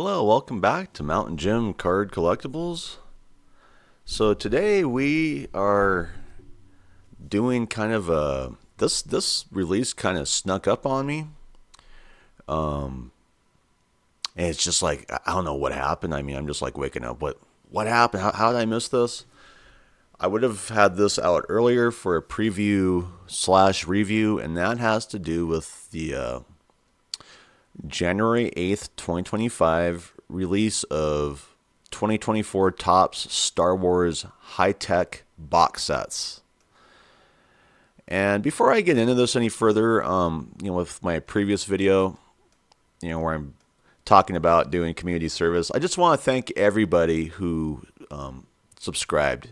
Hello, welcome back to Mountain Gym Card Collectibles. So today we are doing kind of a this release kind of snuck up on me. Um and it's just like I don't know what happened. I mean, I'm just like waking up. What happened? How did I miss this? I would have had this out earlier for a preview slash review, and that has to do with the January 8th, 2025 release of 2024 Topps Star Wars high-tech box sets. And before I get into this any further, with my previous video, where I'm talking about doing community service, I just want to thank everybody who subscribed.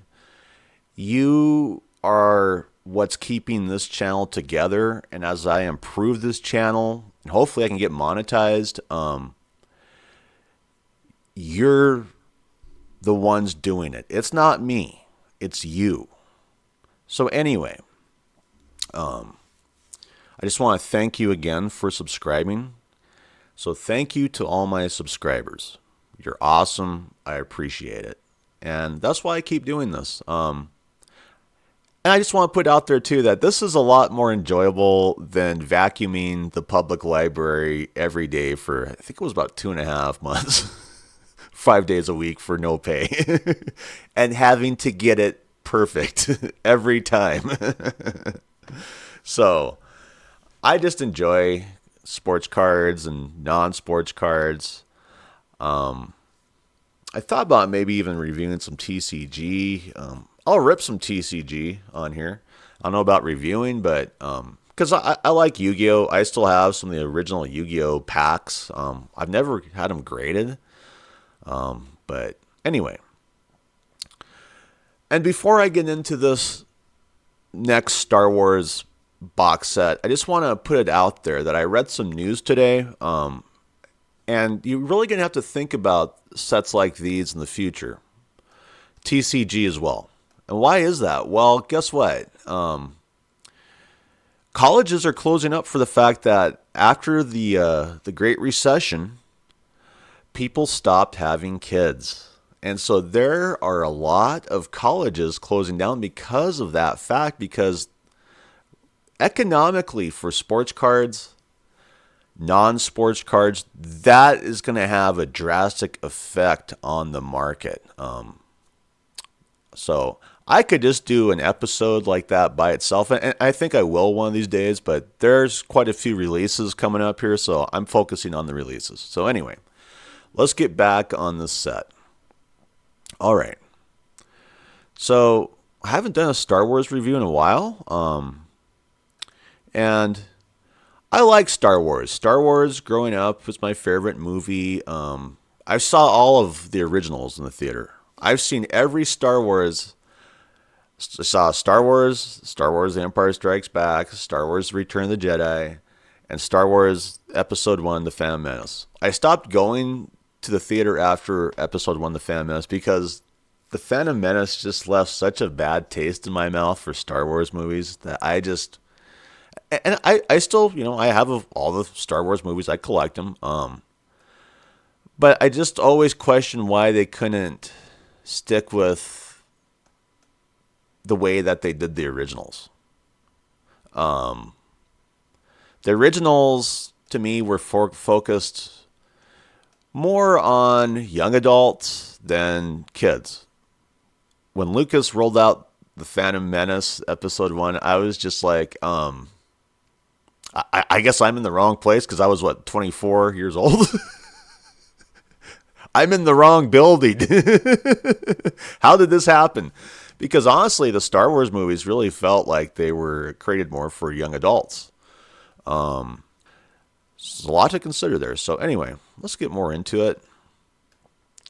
You are what's keeping this channel together, and as I improve this channel, and hopefully I can get monetized, you're the ones doing it. It's not me. It's you. So anyway, I just want to thank you again for subscribing. So thank you to all my subscribers. You're awesome. I appreciate it. And that's why I keep doing this. And I just want to put out there too that this is a lot more enjoyable than vacuuming the public library every day for, I think it was about 2.5 months, 5 days a week for no pay, and having to get it perfect every time. So I just enjoy sports cards and non-sports cards. I thought about maybe even reviewing some TCG. I'll rip some TCG on here. I don't know about reviewing, but because I like Yu-Gi-Oh! I still have some of the original Yu-Gi-Oh! Packs. I've never had them graded. But anyway. And before I get into this next Star Wars box set, I just want to put it out there that I read some news today. And you're really going to have to think about sets like these in the future. TCG as well. And why is that? Well, guess what? Colleges are closing up for the fact that after the Great Recession, people stopped having kids. And so there are a lot of colleges closing down because of that fact, because economically for sports cards, non-sports cards, that is going to have a drastic effect on the market. So I could just do an episode like that by itself, and I think I will one of these days, but there's quite a few releases coming up here, so I'm focusing on the releases. So anyway, let's get back on this set. All right. So I haven't done a Star Wars review in a while, and I like Star Wars. Star Wars growing up was my favorite movie. I saw all of the originals in the theater. I've seen every Star Wars. I saw Star Wars, Star Wars The Empire Strikes Back, Star Wars Return of the Jedi, and Star Wars Episode 1 The Phantom Menace. I stopped going to the theater after Episode 1 The Phantom Menace because The Phantom Menace just left such a bad taste in my mouth for Star Wars movies that I just... And I still, I have all the Star Wars movies. I collect them. But I just always question why they couldn't stick with the way that they did the originals. The originals, to me, were focused more on young adults than kids. When Lucas rolled out The Phantom Menace Episode 1, I was just like... I guess I'm in the wrong place because I was, 24 years old? I'm in the wrong building. How did this happen? Because honestly, the Star Wars movies really felt like they were created more for young adults. There's a lot to consider there. So anyway, let's get more into it.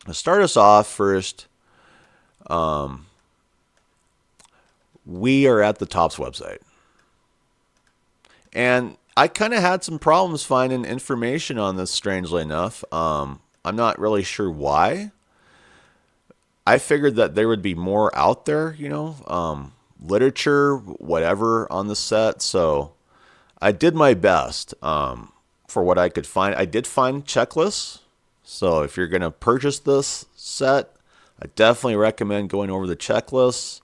To start us off first, we are at the Topps website. And I kind of had some problems finding information on this, strangely enough. I'm not really sure why. I figured that there would be more out there, literature, whatever on the set. So I did my best for what I could find. I did find checklists. So if you're going to purchase this set, I definitely recommend going over the checklists.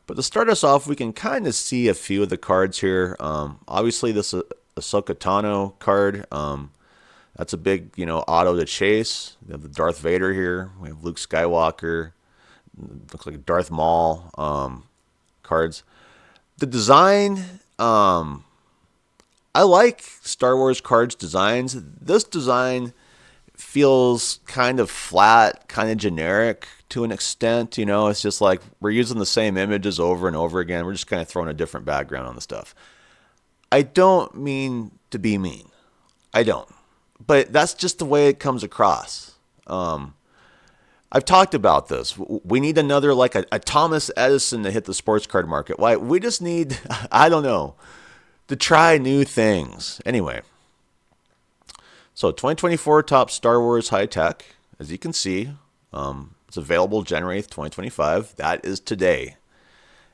But to start us off, we can kind of see a few of the cards here. Obviously, this is a Ahsoka Tano card. That's a big, auto to chase. We have the Darth Vader here. We have Luke Skywalker. Looks like Darth Maul cards. The design, I like Star Wars cards designs. This design feels kind of flat, kind of generic to an extent. It's just like we're using the same images over and over again. We're just kind of throwing a different background on the stuff. I don't mean to be mean. I don't. But that's just the way it comes across. I've talked about this. We need another, like a Thomas Edison to hit the sports card market. Why? We just need, I don't know, to try new things. Anyway. So 2024 top Star Wars high tech, as you can see, it's available January 8th, 2025. That is today.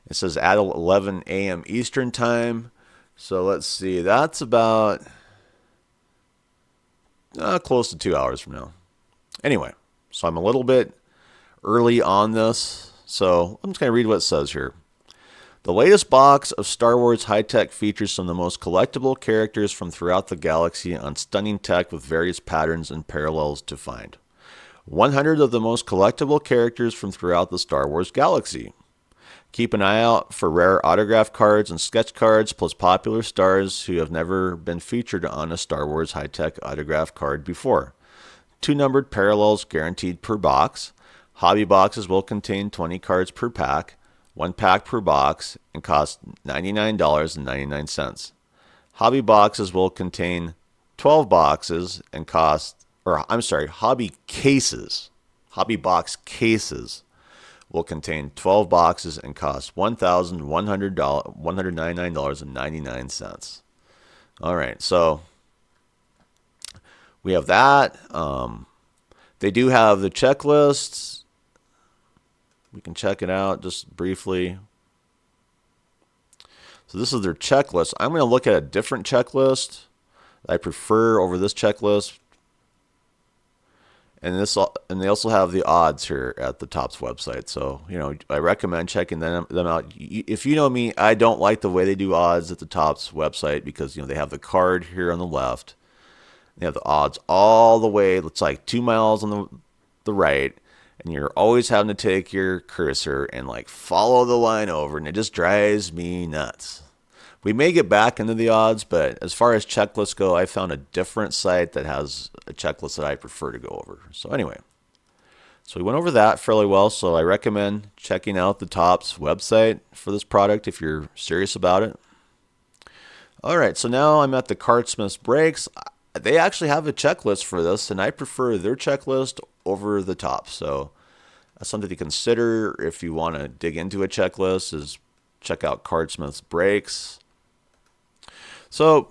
It says at 11 a.m. Eastern time. So let's see. That's about close to 2 hours from now. Anyway, so I'm a little bit early on this. So I'm just going to read what it says here. The latest box of Star Wars high-tech features some of the most collectible characters from throughout the galaxy on stunning tech with various patterns and parallels to find. 100 of the most collectible characters from throughout the Star Wars galaxy. Keep an eye out for rare autograph cards and sketch cards, plus popular stars who have never been featured on a Star Wars high-tech autograph card before. 2 numbered parallels guaranteed per box. Hobby boxes will contain 20 cards per pack. 1 pack per box and cost $99.99. Hobby boxes will contain 12 boxes and hobby cases. Hobby box cases will contain 12 boxes and cost $199.99. All right, so we have that. They do have the checklists. We can check it out just briefly. So this is their checklist. I'm going to look at a different checklist that I prefer over this checklist. And they also have the odds here at the Topps website. So, I recommend checking them out. If you know me, I don't like the way they do odds at the Topps website because, they have the card here on the left. They have the odds all the way. It's like 2 miles on the right. And you're always having to take your cursor and follow the line over, and it just drives me nuts. We may get back into the odds, but as far as checklists go, I found a different site that has a checklist that I prefer to go over. So anyway, so we went over that fairly well. So I recommend checking out the Topps website for this product if you're serious about it. All right, so now I'm at the Cardsmith's Breaks. They actually have a checklist for this, and I prefer their checklist over the top. So that's something to consider if you want to dig into a checklist, is check out Cardsmith's Breaks. So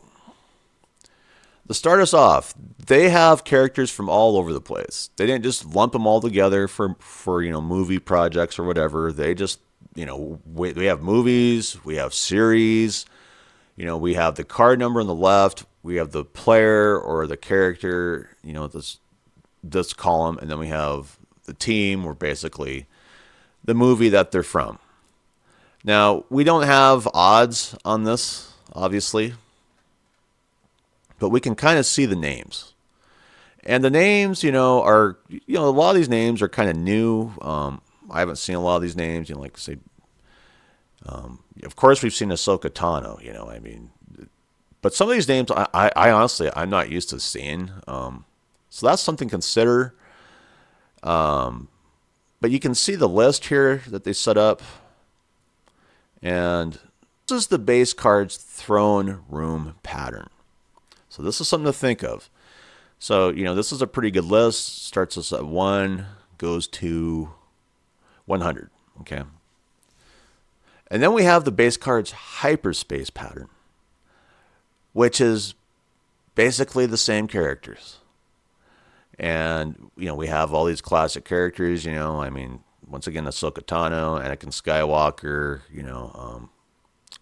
to start us off, they have characters from all over the place. They didn't just lump them all together for movie projects or whatever. They just, we have movies, we have series, we have the card number on the left, we have the player or the character, this column, and then we have the team, or basically the movie that they're from. Now, we don't have odds on this, obviously, but we can kind of see the names. And the names, are, a lot of these names are kind of new. I haven't seen a lot of these names, like say, of course we've seen Ahsoka Tano, but some of these names, I honestly, I'm not used to seeing. So that's something to consider. But you can see the list here that they set up. And this is the base card's throne room pattern. So this is something to think of. So, this is a pretty good list. Starts us at 1, goes to 100. Okay. And then we have the base card's hyperspace pattern, which is basically the same characters. And, we have all these classic characters, once again, Ahsoka Tano, Anakin Skywalker,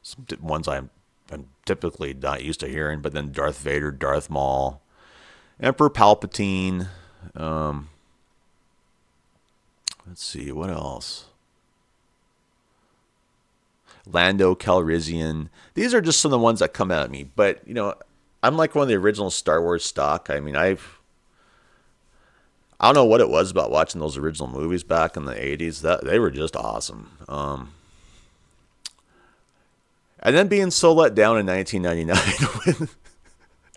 some ones I'm typically not used to hearing, but then Darth Vader, Darth Maul, Emperor Palpatine, Let's see, what else? Lando Calrissian. These are just some of the ones that come out at me. But, I'm like one of the original Star Wars stock. I mean, I don't know what it was about watching those original movies back in the 80s. That they were just awesome. And then being so let down in 1999 when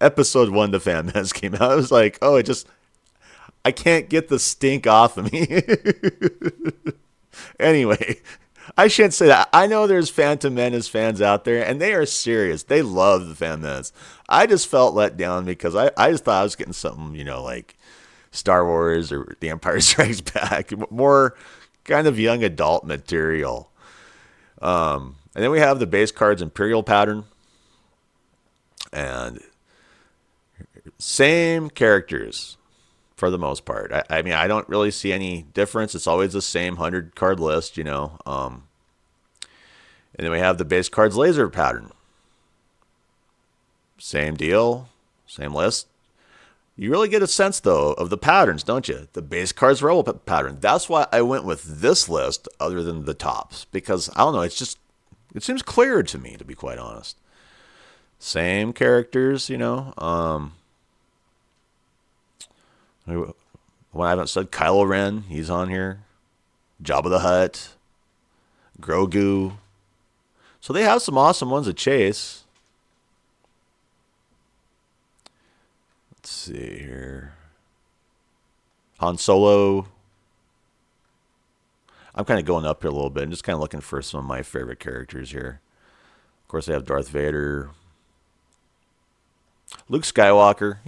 episode 1 The Phantom Menace came out. I was like, I can't get the stink off of me. Anyway, I shouldn't say that. I know there's Phantom Menace fans out there, and they are serious. They love the Phantom Menace. I just felt let down because I just thought I was getting something, like Star Wars or The Empire Strikes Back, more kind of young adult material. And then we have the base cards Imperial pattern, and same characters for the most part. I mean, I don't really see any difference. It's always the same 100 card list, And then we have the base cards laser pattern. Same deal, same list. You really get a sense, though, of the patterns, don't you? The base cards rebel pattern. That's why I went with this list other than the tops. Because, I don't know, it seems clearer to me, to be quite honest. Same characters, When I haven't said Kylo Ren, he's on here. Jabba the Hutt. Grogu. So they have some awesome ones to chase. Let's see here. Han Solo. I'm kind of going up here a little bit and just kind of looking for some of my favorite characters here. Of course, I have Darth Vader. Luke Skywalker.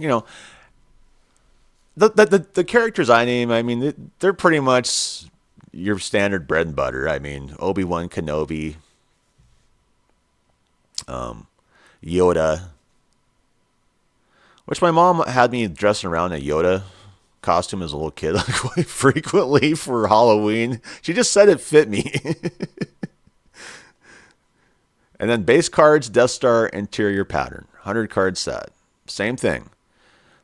The characters I name, I mean, they're pretty much your standard bread and butter. I mean, Obi-Wan Kenobi, Yoda, which my mom had me dressing around in a Yoda costume as a little kid quite frequently for Halloween. She just said it fit me. And then base cards, Death Star interior pattern, 100 card set. Same thing.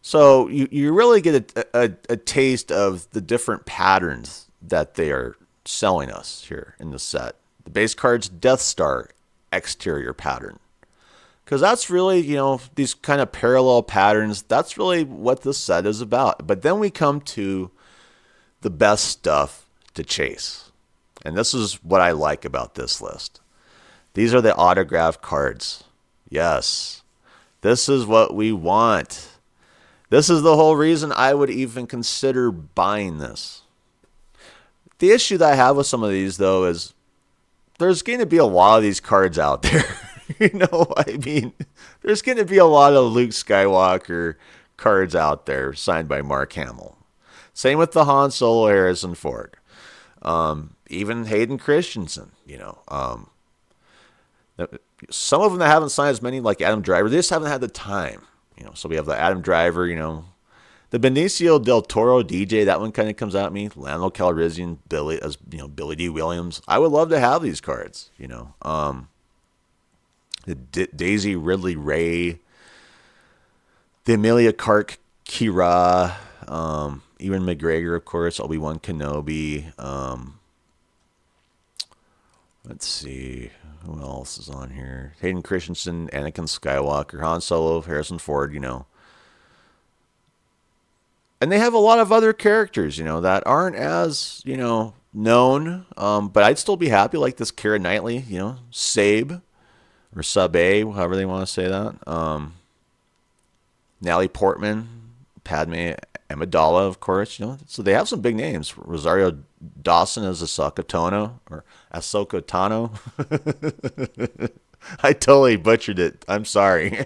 So you really get a taste of the different patterns that they are selling us here in the set. The base cards, Death Star exterior pattern. Because that's really, these kind of parallel patterns, that's really what this set is about. But then we come to the best stuff to chase. And this is what I like about this list. These are the autograph cards. Yes, this is what we want. This is the whole reason I would even consider buying this. The issue that I have with some of these, though, is there's going to be a lot of these cards out there. I mean, there's going to be a lot of Luke Skywalker cards out there signed by Mark Hamill. Same with the Han Solo Harrison Ford. Even Hayden Christensen, some of them that haven't signed as many, like Adam Driver, they just haven't had the time. So we have the Adam Driver, the Benicio del Toro DJ, that one kind of comes out at me. Lando Calrissian, Billy D. Williams. I would love to have these cards, the Daisy Ridley Ray, the Emilia Clarke Kira, Ewan McGregor, of course, Obi-Wan Kenobi. Let's see. Who else is on here? Hayden Christensen, Anakin Skywalker, Han Solo, Harrison Ford, And they have a lot of other characters, that aren't as, known. But I'd still be happy, like this Keira Knightley, Sabe, or Sub-A, however they want to say that. Natalie Portman, Padme Amidala, of course, So they have some big names. Rosario Dawson as Ahsoka Tano, or Ahsoka Tano. I totally butchered it. I'm sorry.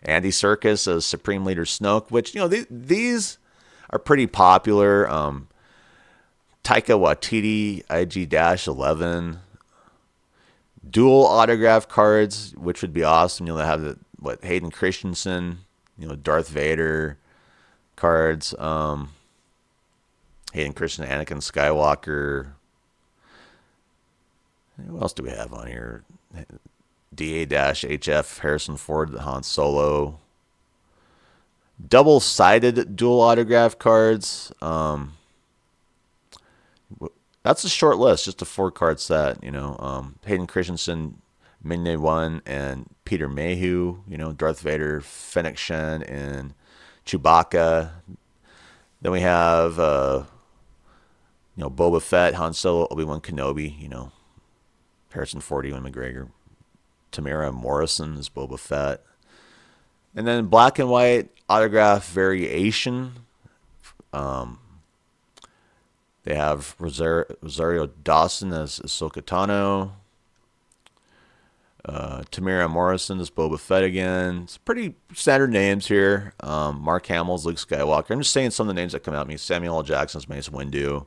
Andy Serkis as Supreme Leader Snoke, which, these are pretty popular. Taika Waititi, IG-11. Dual autograph cards, which would be awesome. They have Hayden Christensen, Darth Vader cards. Hayden Christensen, Anakin Skywalker. What else do we have on here? DA-HF, Harrison Ford, Han Solo. Double-sided dual autograph cards. That's a short list, just a 4-card set. Hayden Christensen, Ming-Na Wen, and Peter Mayhew. Darth Vader, Fennec Shen, and Chewbacca. Then we have Boba Fett, Han Solo, Obi-Wan Kenobi. Harrison Ford, Ewan McGregor. Tamara Morrison is Boba Fett. And then black and white autograph variation. They have Rosario Dawson as Ahsoka Tano. Tamara Morrison is Boba Fett again. It's pretty standard names here. Mark Hamill's Luke Skywalker. I'm just saying some of the names that come out at me. Samuel L. Jackson's Mace Windu.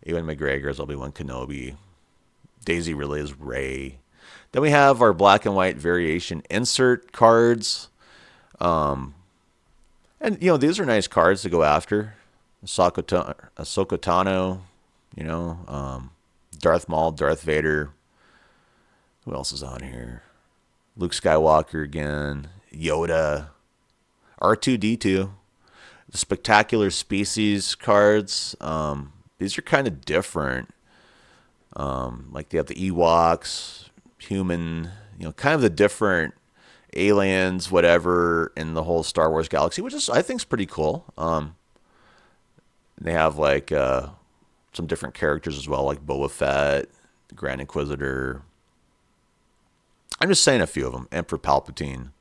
Ewan McGregor's Obi-Wan Kenobi. Daisy Ridley is Rey. Then we have our black and white variation insert cards. And these are nice cards to go after. Ahsoka Tano, Darth Maul, Darth Vader. Who else is on here? Luke Skywalker again. Yoda. R2-D2. The Spectacular Species cards. These are kind of different. Like they have the Ewoks, human, kind of the different aliens, whatever, in the whole Star Wars galaxy, which I think is pretty cool. They have like some different characters as well, like Boba Fett, the Grand Inquisitor. I'm just saying a few of them. Emperor Palpatine.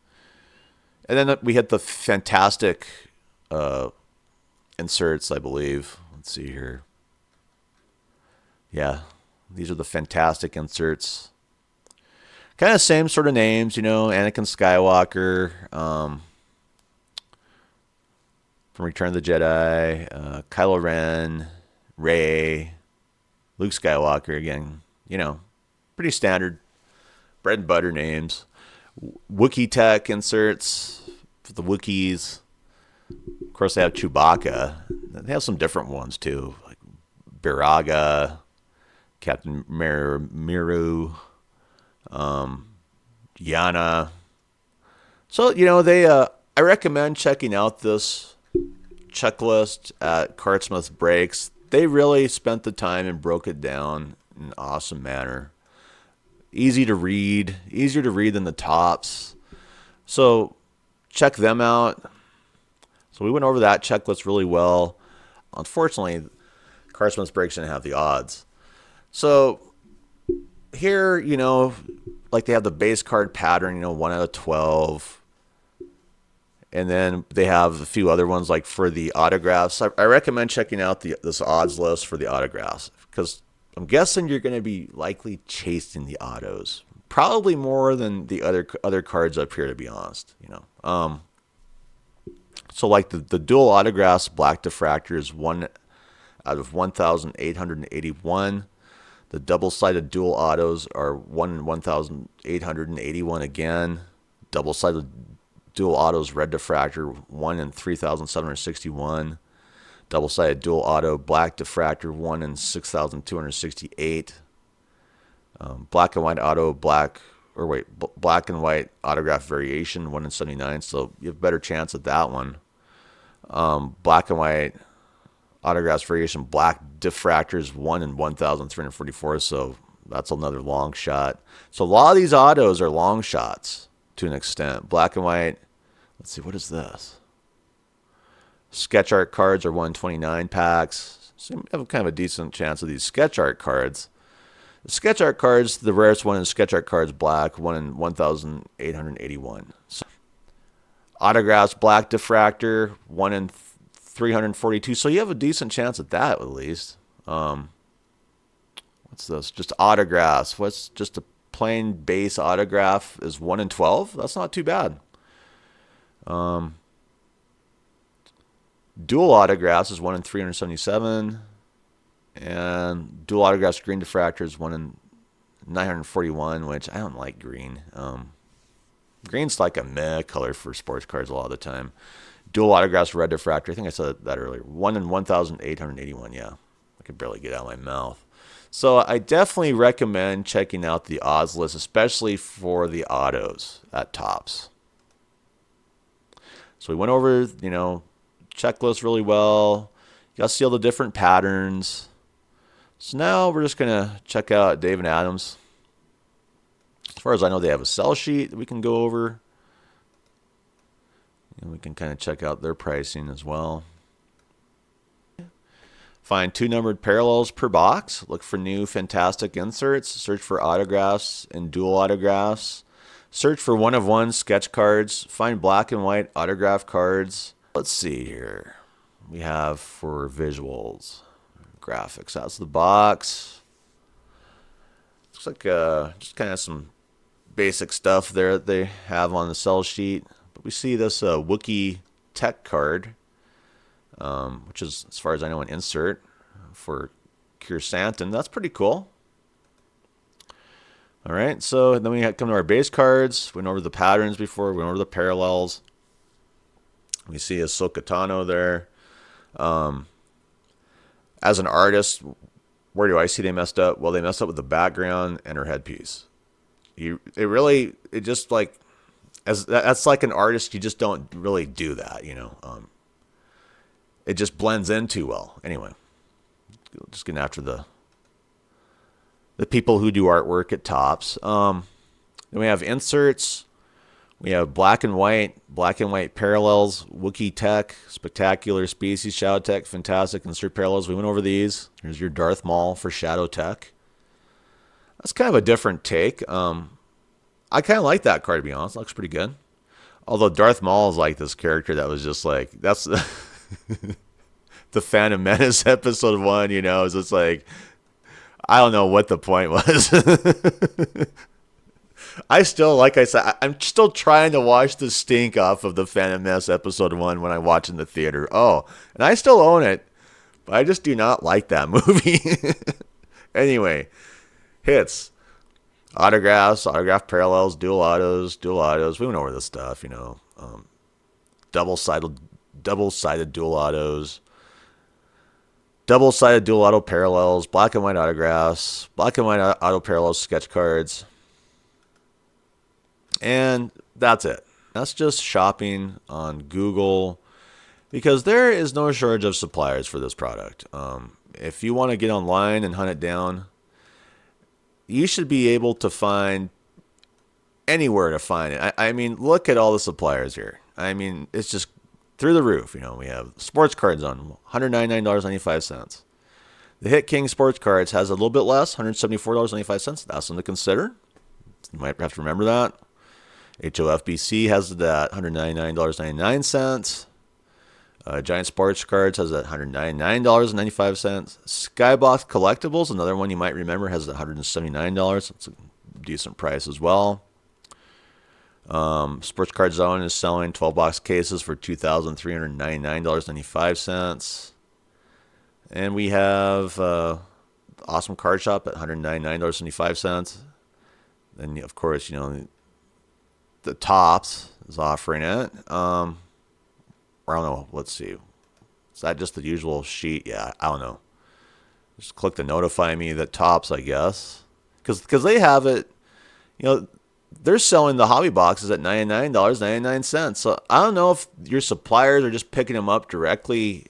And then we hit the fantastic inserts, I believe. Let's see here. Yeah, these are the fantastic inserts. Kind of same sort of names, Anakin Skywalker, from Return of the Jedi, Kylo Ren, Rey, Luke Skywalker again, pretty standard bread and butter names. Wookiee tech inserts for the Wookiees. Of course, they have Chewbacca. They have some different ones too, like Biraga, Captain Miru, Yana. So, I recommend checking out this checklist at Cardsmith Breaks. They really spent the time and broke it down in an awesome manner. Easy to read, easier to read than the tops. So check them out. So we went over that checklist really well. Unfortunately, Cardsmith Breaks didn't have the odds. So here, like they have the base card pattern, 1 out of 12. And then they have a few other ones like for the autographs. I recommend checking out this odds list for the autographs because I'm guessing you're going to be likely chasing the autos. Probably more than the other cards up here, to be honest. So like the dual autographs, black diffractor is 1 out of 1,881. The double-sided dual autos are 1 in 1,881 again. Double-sided dual autos red diffractor 1 in 3,761. Double-sided dual auto black diffractor 1 in 6,268. Black and white auto black and white autograph variation 1 in 79. So you have a better chance at that one. Black and white autographs variation black diffractors 1 in 1,344. So that's another long shot. So a lot of these autos are long shots to an extent. Black and white. Let's see, what is this? Sketch art cards are 1 in 29 packs. So you have kind of a decent chance of these sketch art cards. The sketch art cards, the rarest one is sketch art cards black, 1 in 1,881. So, autographs black diffractor, 1 in 342. So you have a decent chance at that at least. What's this? Just autographs. What's just a plain base autograph is 1 in 12? That's not too bad. Dual autographs is 1 in 377. And dual autographs green diffractor is 1 in 941, which I don't like green. Green's like a meh color for sports cards a lot of the time. Dual autographs red diffractor. I think I said that earlier. 1 in 1,881. Yeah, I could barely get out of my mouth. So I definitely recommend checking out the odds list, especially for the autos at Topps. So we went over, checklist really well. You got to see all the different patterns. So now we're just going to check out Dave and Adam's. As far as I know, they have a sell sheet that we can go over. And we can kind of check out their pricing as well. Find 2 numbered parallels per box. Look for new fantastic inserts. Search for autographs and dual autographs. Search for 1-of-1 sketch cards. Find black and white autograph cards. Let's see here. We have for visuals, graphics. That's the box. Looks like just kind of some basic stuff there that they have on the sell sheet. But we see this Wookiee tech card, which is, as far as I know, an insert for Kirsanton. That's pretty cool. All right, so then we come to our base cards. We went over the patterns before. We went over the parallels. We see a Ahsoka Tano there. As an artist, where do I see they messed up? Well, they messed up with the background and her headpiece. That's like an artist, you just don't really do that, it just blends in too well. Anyway, just getting after the people who do artwork at Topps. Then we have inserts. We have black and white parallels, Wookiee Tech, Spectacular Species, Shadow Tech, Fantastic Insert Parallels. We went over these. Here's your Darth Maul for Shadow Tech. That's kind of a different take. I kind of like that card, to be honest. It looks pretty good. Although Darth Maul is like this character that was just like, that's the Phantom Menace episode 1, it's just like, I don't know what the point was. I still, like I said, I'm still trying to wash the stink off of the Phantom Menace episode 1 when I watch in the theater. Oh, and I still own it, but I just do not like that movie. Anyway, hits, autographs, autograph parallels, dual autos. We went over this stuff, double-sided dual autos, double-sided dual auto parallels, black and white autographs, black and white auto parallels sketch cards. And that's it. That's just shopping on Google, because there is no shortage of suppliers for this product. If you want to get online and hunt it down, you should be able to find anywhere to find it. I mean, look at all the suppliers here. I mean, it's just through the roof. We have sports cards on $199.95. The Hit King Sports Cards has a little bit less, $174.95. That's something to consider. You might have to remember that. HOFBC has it at $199.99. Giant Sports Cards has it at $199.95. Skybox Collectibles, another one you might remember, has it at $179. It's a decent price as well. Sports Card Zone is selling 12-box cases for $2,399.95. And we have Awesome Card Shop at $199.75. Then, of course, the Topps is offering it. I don't know. Let's see. Is that just the usual sheet? Yeah, I don't know. Just click to notify me that Topps, I guess. Because they have it, they're selling the hobby boxes at $99.99. So I don't know if your suppliers are just picking them up directly,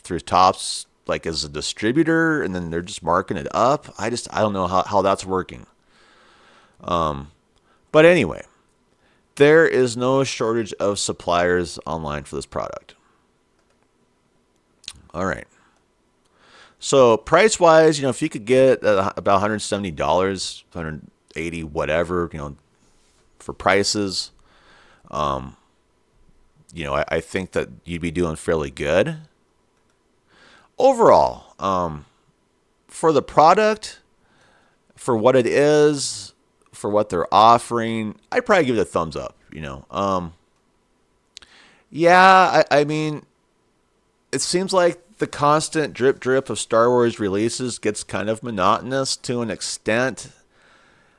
through Topps, like as a distributor, and then they're just marking it up. I don't know how that's working. But anyway, there is no shortage of suppliers online for this product. All right. So price-wise, if you could get about $170, $180, whatever, for prices, I think that you'd be doing fairly good. Overall, for the product, for what it is, for what they're offering, I'd probably give it a thumbs up, Yeah, I mean, it seems like the constant drip of Star Wars releases gets kind of monotonous to an extent.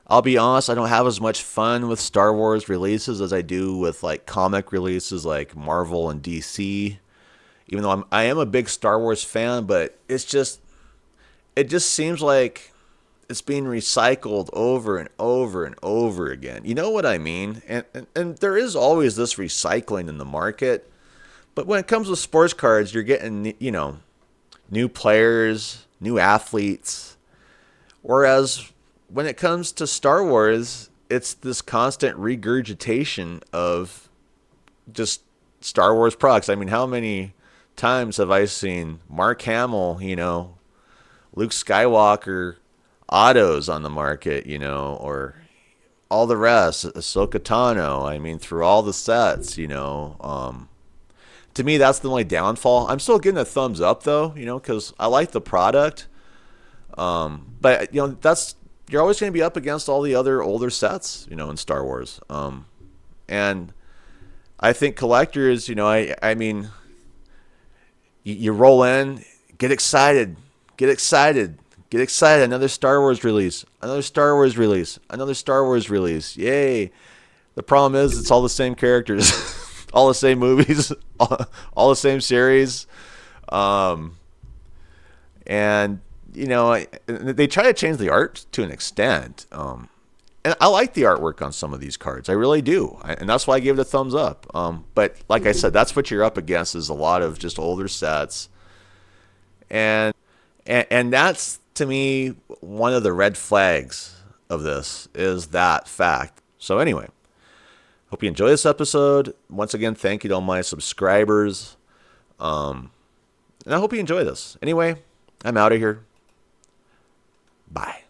I'll be honest, I don't have as much fun with Star Wars releases as I do with like comic releases like Marvel and DC. Even though I am a big Star Wars fan, but it just seems like it's being recycled over and over and over again. You know what I mean? And there is always this recycling in the market. But when it comes with sports cards, you're getting, new players, new athletes. Whereas when it comes to Star Wars, it's this constant regurgitation of just Star Wars products. I mean, how many times have I seen Mark Hamill, Luke Skywalker autos on the market, or all the rest, Ahsoka Tano. I mean, through all the sets, to me, that's the only downfall. I'm still getting a thumbs up though, because I like the product. But that's you're always going to be up against all the other older sets, in Star Wars. And I think collectors, I mean, you roll in, get excited, get excited, get excited. Another Star Wars release, another Star Wars release, another Star Wars release. Yay. The problem is it's all the same characters, all the same movies, all the same series. And, they try to change the art to an extent. And I like the artwork on some of these cards. I really do. And that's why I gave it a thumbs up. But like I said, that's what you're up against is a lot of just older sets. And that's, to me, one of the red flags of this is that fact. So anyway, hope you enjoy this episode. Once again, thank you to all my subscribers. And I hope you enjoy this. Anyway, I'm out of here. Bye.